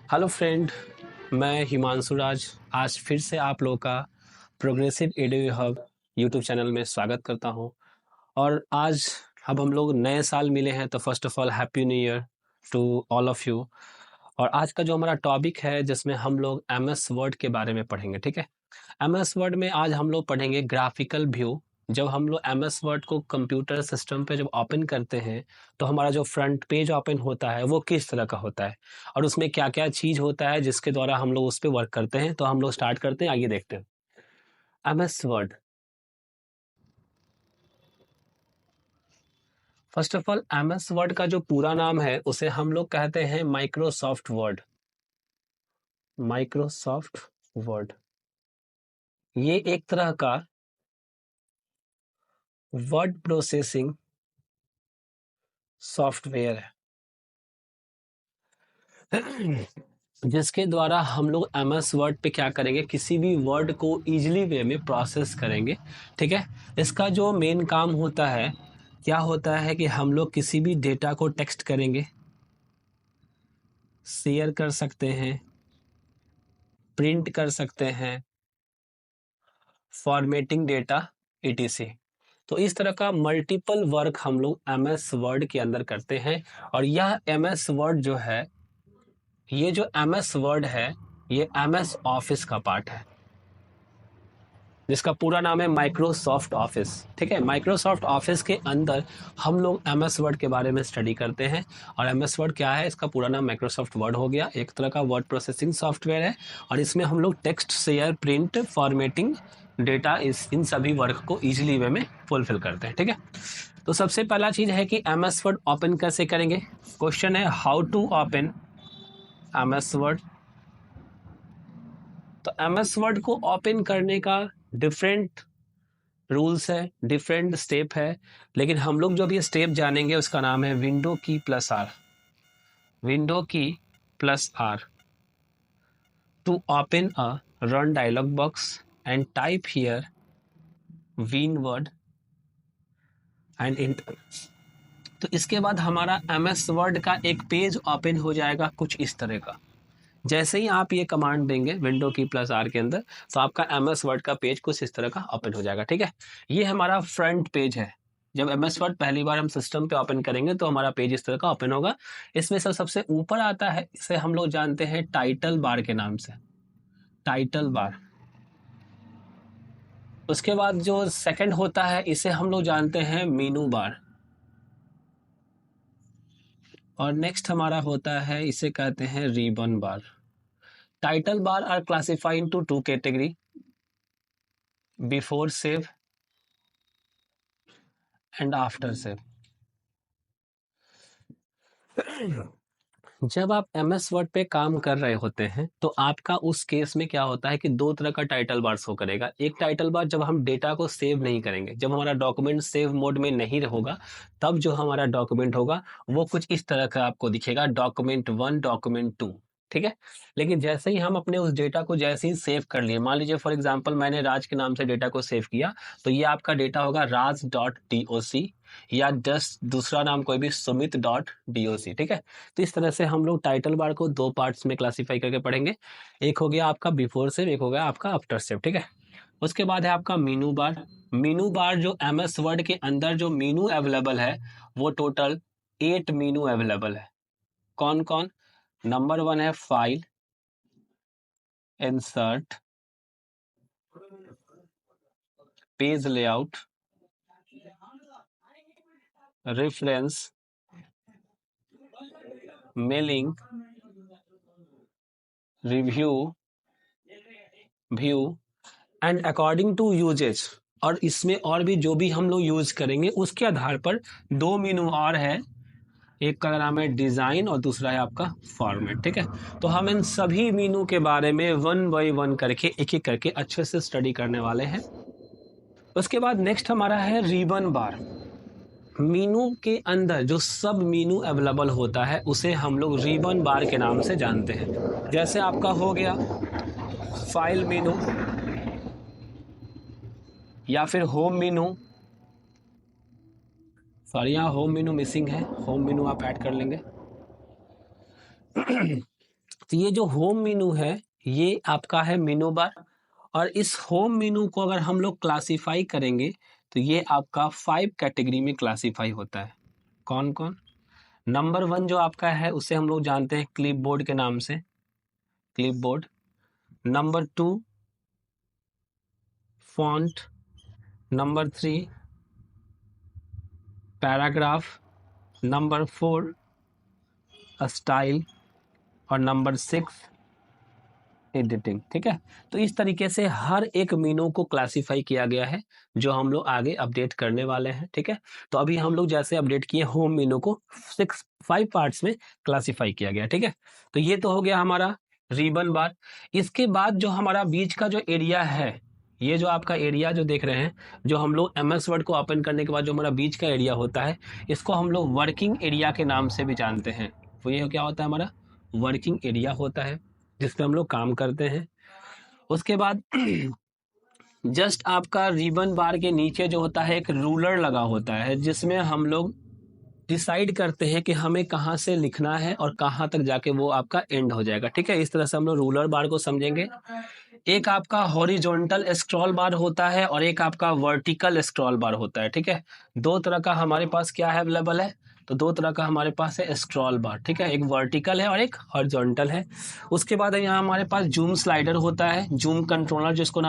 Hello friend, मैं हिमांशु राज आज फिर से आप लोगों का प्रोग्रेसिव एडु हब यूट्यूब चैनल में स्वागत करता हूं। और आज अब हम लोग नए साल मिले हैं, तो first of all happy new year to all of you. और आज का जो हमारा टॉपिक है जिसमें हम लोग एमएस वर्ड के बारे में पढ़ेंगे, ठीक है। एमएस वर्ड में आज हम लोग पढ़ेंगे ग्राफिकल व्यू। जब हम लोग एमएस वर्ड को कंप्यूटर सिस्टम पे जब ओपन करते हैं तो हमारा जो फ्रंट पेज ओपन होता है वो किस तरह का होता है और उसमें क्या क्या चीज़ होता है जिसके द्वारा हम लोग उस पर वर्क करते हैं। तो हम लोग स्टार्ट करते हैं, आगे देखते हैं। MS word, first of all MS word का जो पूरा नाम है उसे हम लोग कहते हैं माइक्रोसॉफ्ट वर्ड। माइक्रोसॉफ्ट वर्ड ये एक तरह का वर्ड प्रोसेसिंग सॉफ्टवेयर है जिसके द्वारा हम लोग एमएस वर्ड पे क्या करेंगे, किसी भी वर्ड को इजीली वे में प्रोसेस करेंगे, ठीक है। इसका जो मेन काम होता है, क्या होता है कि हम लोग किसी भी डेटा को टेक्स्ट करेंगे, शेयर कर सकते हैं, प्रिंट कर सकते हैं, फॉर्मेटिंग डेटा etc। तो इस तरह का मल्टीपल वर्क हम लोग एमएस वर्ड के अंदर करते हैं। और यह एमएस वर्ड जो है, ये जो एमएस वर्ड है, ये एमएस ऑफिस का पार्ट है जिसका पूरा नाम है माइक्रोसॉफ्ट ऑफिस, ठीक है। माइक्रोसॉफ्ट ऑफिस के अंदर हम लोग एमएस वर्ड के बारे में स्टडी करते हैं। और एमएस वर्ड क्या है, इसका पूरा नाम माइक्रोसॉफ्ट वर्ड हो गया, एक तरह का वर्ड प्रोसेसिंग सॉफ्टवेयर है। और इसमें हम लोग text, share, print, formatting data इन सभी वर्क को इजीली वे में फुलफिल करते हैं, ठीक है। तो सबसे पहला चीज है कि एमएस वर्ड ओपन कैसे करेंगे। क्वेश्चन है how to open MS Word. तो एमएस वर्ड को ओपन करने का डिफरेंट रूल्स है, डिफरेंट स्टेप है, लेकिन हम लोग जो भी स्टेप जानेंगे उसका नाम है window key plus R. Window key plus R to open a run dialog box and type here win word and enter. तो इसके बाद हमारा एमएस वर्ड का एक पेज ओपन हो जाएगा कुछ इस तरह का। जैसे ही आप ये कमांड देंगे विंडो की प्लस आर के अंदर, तो आपका एमएस वर्ड का पेज कुछ इस तरह का ओपन हो जाएगा, ठीक है। ये हमारा फ्रंट पेज है। जब एमएस वर्ड पहली बार हम सिस्टम पे ओपन करेंगे तो हमारा पेज इस तरह का ओपन होगा। इसमें सबसे ऊपर आता है, इसे हम लोग जानते हैं टाइटल बार के नाम से, टाइटल बार। उसके बाद जो सेकंड होता है इसे हम लोग जानते हैं मेनू बार। और नेक्स्ट हमारा होता है, इसे कहते हैं ribbon bar. Title bar are classified into two category, before save and after save. जब आप एमएस वर्ड पे काम कर रहे होते हैं तो आपका उस केस में क्या होता है कि दो तरह का टाइटल बार शो करेगा। एक टाइटल बार जब हम डेटा को सेव नहीं करेंगे, जब हमारा डॉक्यूमेंट सेव मोड में नहीं होगा, तब जो हमारा डॉक्यूमेंट होगा वो कुछ इस तरह का आपको दिखेगा, डॉक्यूमेंट 1, डॉक्यूमेंट 2, ठीक है। लेकिन जैसे ही हम अपने उस डेटा को जैसे ही सेव कर लिए, मान लीजिए फॉर एग्जांपल मैंने राज के नाम से डेटा को सेव किया, तो ये आपका डेटा होगा राज डॉट डीओसी, या जस्ट दूसरा नाम कोई भी सुमित डॉट डीओसी, ठीक है। तो इस तरह से हम लोग टाइटल बार को दो पार्ट्स में क्लासिफाई करके पढ़ेंगे। एक हो गया आपका बिफोर सेव, एक हो गया आपका आफ्टर सेव, ठीक है। उसके बाद है आपका मीनू बार। मीनू बार जो एमएस वर्ड के अंदर जो मीनू अवेलेबल है, वो टोटल 8 मीनू अवेलेबल है। कौन कौन? नंबर 1 है file, insert, page layout, reference, mailing, review, view and according to usages. और इसमें और भी जो भी हम लोग यूज करेंगे उसके आधार पर दो मीनू और है, एक का नाम है डिजाइन और दूसरा है आपका फॉर्मेट, ठीक है। तो हम इन सभी मीनू के बारे में वन बाई वन करके एक एक करके अच्छे से स्टडी करने वाले हैं। उसके बाद नेक्स्ट हमारा है रिबन बार। मीनू के अंदर जो सब मीनू अवेलेबल होता है उसे हम लोग रिबन बार के नाम से जानते हैं। जैसे आपका हो गया फाइल मीनू, या फिर होम मीनू। सॉरी, यहाँ होम मीनू मिसिंग है, होम मीनू आप ऐड कर लेंगे। तो ये जो होम मेनू है ये आपका है मेनू बार, और इस होम मेनू को अगर हम लोग क्लासीफाई करेंगे तो ये आपका 5 कैटेगरी में क्लासीफाई होता है। कौन कौन? नंबर 1 जो आपका है उसे हम लोग जानते हैं क्लिपबोर्ड के नाम से, clipboard. Number 2 font, number 3 paragraph, number 4 style, और नंबर 6 एडिटिंग। ठीक है, तो इस तरीके से हर एक मेनू को क्लासिफाई किया गया है जो हम लोग आगे अपडेट करने वाले हैं। ठीक है, तो अभी हम लोग जैसे अपडेट किए होम मेनू को 5 पार्ट्स में क्लासिफाई किया गया। ठीक है, तो ये तो हो गया हमारा रिबन बार। इसके बाद जो हमारा बीच का जो एरिया है, ये जो आपका एरिया जो देख रहे हैं, जो हम लोग MS वर्ड को ओपन करने के बाद जो हमारा बीच का एरिया होता है, इसको हम लोग वर्किंग एरिया के नाम से भी जानते हैं। तो ये क्या होता है? हमारा वर्किंग एरिया होता है जिसपे हम लोग काम करते हैं। उसके बाद जस्ट आपका रिबन बार के नीचे जो होता है एक रूलर लगा होता है जिसमें हम लोग डिसाइड करते हैं कि हमें कहाँ से लिखना है और कहाँ तक जाके वो आपका एंड हो जाएगा। ठीक है, इस तरह से हम लोग रूलर बार को समझेंगे। एक आपका हॉरिजॉन्टल स्क्रॉल बार होता है और एक आपका वर्टिकल स्क्रॉल बार होता है। ठीक है, दो तरह का हमारे पास क्या है अवेलेबल है, तो दो तरह का हमारे पास है स्क्रॉल बार। ठीक है, एक वर्टिकल है और एक हॉरिजॉन्टल है। उसके बाद यहाँ हमारे पास जूम स्लाइडर होता है, जूम कंट्रोलर जिसको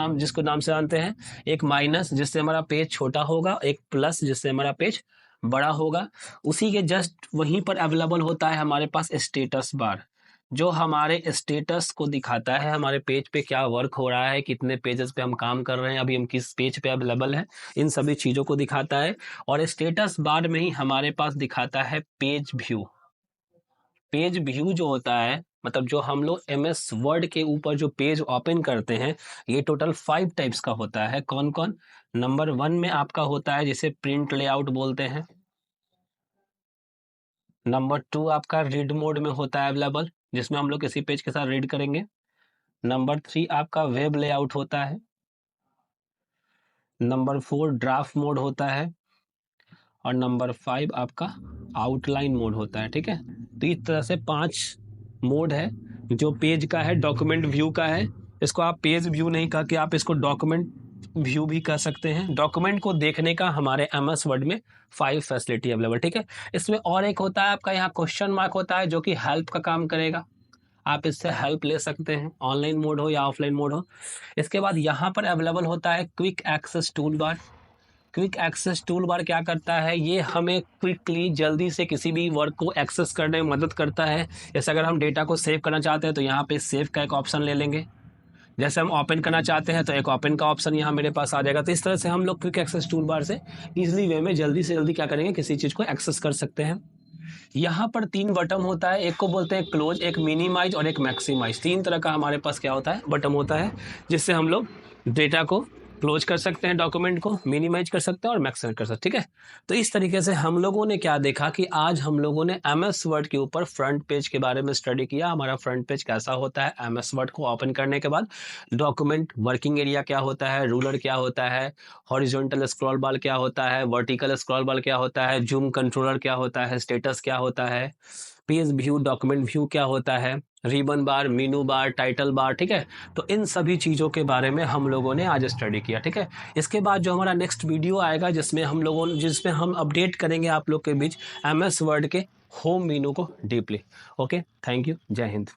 नाम से जानते हैं। एक माइनस जिससे हमारा पेज छोटा होगा, एक प्लस जिससे हमारा पेज बड़ा होगा। उसी के जस्ट वहीं पर अवेलेबल होता है हमारे पास स्टेटस बार, जो हमारे स्टेटस को दिखाता है हमारे पेज पे क्या वर्क हो रहा है, कितने पेजेस पे हम काम कर रहे हैं, अभी हम किस पेज पे अवेलेबल है, इन सभी चीज़ों को दिखाता है। और स्टेटस बार में ही हमारे पास दिखाता है पेज व्यू। पेज व्यू जो होता है, मतलब जो हम लोग MS वर्ड के ऊपर जो पेज ओपन करते हैं, ये टोटल 5 टाइप्स का होता है। कौन कौन? नंबर 1 में आपका होता है जिसे प्रिंट लेआउट बोलते हैं। नंबर 2 आपका रीड मोड में होता है अवेलेबल, जिसमें हम लोग किसी पेज के साथ रीड करेंगे। नंबर 3 आपका वेब लेआउट होता है। नंबर 4 ड्राफ्ट मोड होता है। और नंबर 5 आपका आउटलाइन मोड होता है। ठीक है, तो इस तरह से 5 मोड है। जो पेज का है डॉक्यूमेंट व्यू का है, इसको आप पेज व्यू नहीं कह के आप इसको डॉक्यूमेंट व्यू भी कर सकते हैं। डॉक्यूमेंट को देखने का हमारे MS वर्ड में 5 फैसिलिटी अवेलेबल। ठीक है, इसमें और एक होता है आपका यहाँ क्वेश्चन मार्क होता है जो कि हेल्प का काम करेगा। आप इससे हेल्प ले सकते हैं, ऑनलाइन मोड हो या ऑफलाइन मोड हो। इसके बाद यहाँ पर अवेलेबल होता है quick access tool bar. Quick access tool bar क्या करता है? ये हमें क्विकली जल्दी से किसी भी वर्क को एक्सेस करने में मदद करता है। जैसे अगर हम डेटा को सेव करना चाहते हैं तो यहाँ पे सेव का एक ऑप्शन ले लेंगे। जैसे हम ओपन करना चाहते हैं तो एक ओपन का ऑप्शन यहाँ मेरे पास आ जाएगा। तो इस तरह से हम लोग क्विक एक्सेस टूल बार से इजीली वे में जल्दी से जल्दी क्या करेंगे, किसी चीज़ को एक्सेस कर सकते हैं। यहाँ पर 3 बटन होता है, एक को बोलते हैं क्लोज, एक मिनिमाइज और एक मैक्सिमाइज। 3 तरह का हमारे पास क्या होता है, बटन होता है, जिससे हम लोग डेटा को क्लोज कर सकते हैं, डॉक्यूमेंट को मिनिमाइज कर सकते हैं और मैक्सिमाइज कर सकते हैं। ठीक है, तो इस तरीके से हम लोगों ने क्या देखा कि आज हम लोगों ने MS वर्ड के ऊपर फ्रंट पेज के बारे में स्टडी किया। हमारा फ्रंट पेज कैसा होता है, MS वर्ड को ओपन करने के बाद डॉक्यूमेंट वर्किंग एरिया क्या होता है, रूलर क्या होता है, हॉरिजॉन्टल स्क्रॉल बार क्या होता है, वर्टिकल स्क्रॉल बार क्या होता है, जूम कंट्रोलर क्या होता है, स्टेटस क्या होता है, पेज व्यू, डॉक्यूमेंट व्यू क्या होता है, रिबन बार, मेनू बार, टाइटल बार। ठीक है, तो इन सभी चीज़ों के बारे में हम लोगों ने आज स्टडी किया। ठीक है, इसके बाद जो हमारा नेक्स्ट वीडियो आएगा जिसमें हम अपडेट करेंगे आप लोग के बीच MS वर्ड के होम मेनू को डीपली। ओके, थैंक यू, जय हिंद।